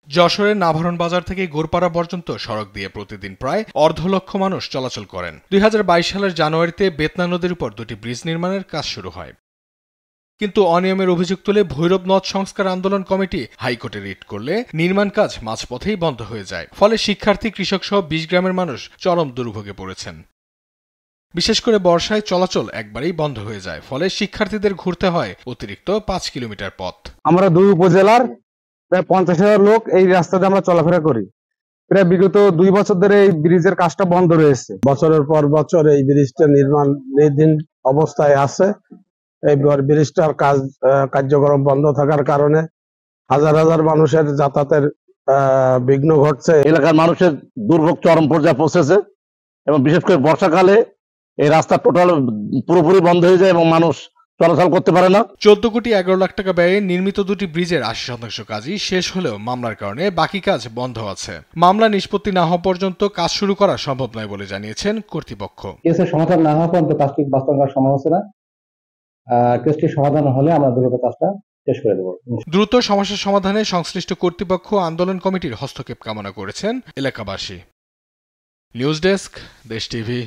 যশোরের নাভারণ বাজার থেকে গোরপাড়া পর্যন্ত সড়ক দিয়ে প্রতিদিন প্রায় ১.৫ লক্ষ মানুষ চলাচল করেন। ২০২২ সালের জানুয়ারিতে বেতনা নদীর উপর দুটি ব্রিজ নির্মাণের কাজ শুরু হয়। কিন্তু অনিয়মের অভিযোগ তুলে ভৈরব নদ সংস্কার আন্দোলন কমিটি হাইকোর্টে রিট করলে নির্মাণ কাজ মাঝপথেই বন্ধ হয়ে যায়। ফলে শিক্ষার্থী, কৃষক সহ ২০ গ্রামের মানুষ চরম দুর্ভোগে পড়েছেন। বিশেষ করে বর্ষায় চলাচল একবারেই বন্ধ হয়ে যায়। ফলে শিক্ষার্থীদের ঘুরতে হয় অতিরিক্ত ৫ কিলোমিটার পথ। আমরা দুই উপজেলার প্রায় ৫০,০০০ লোক এই রাস্তাতে আমরা চলাফেরা করি। প্রায় বিগত ২ বছর ধরে এই ব্রিজের কাজটা বন্ধ রয়েছে। বছরের পর বছর এই ব্রিজটা নির্মাণাধীন অবস্থায় আছে। এই ব্রিজটার কার্যক্রম বন্ধ থাকার কারণে হাজার হাজার মানুষের যাতায়াতের বিঘ্ন ঘটছে। এলাকার মানুষের দুর্ভোগ চরম পর্যায়ে পৌঁছেছে এবং বিশেষ করে বর্ষাকালে এই রাস্তা পুরোপুরি বন্ধ হয়ে যায় এবং মানুষ চলাচল করতে পারে না। ১৪,১১,০০,০০০ টাকা ব্যয়ে নির্মিত দুটি ব্রিজের ৮০% কাজই শেষ হলেও মামলার কারণে বাকি কাজ বন্ধ আছে। মামলা নিষ্পত্তি না হওয়া পর্যন্ত কাজ শুরু করা সম্ভব নয় বলে জানিয়েছেন কর্তৃপক্ষ। কেসের সমাধান না হওয়া পর্যন্ত কাজটি বাস্তবায়ন করা সম্ভব হচ্ছে না। কেসটি সমাধান হলে আমরা দ্রুত কাজটা শেষ করে দেব। দ্রুত সমস্যা সমাধানে সংশ্লিষ্ট কর্তৃপক্ষ আন্দোলন কমিটির হস্তক্ষেপ কামনা করেছেন এলাকাবাসী। নিউজ ডেস্ক, দেশ টিভি।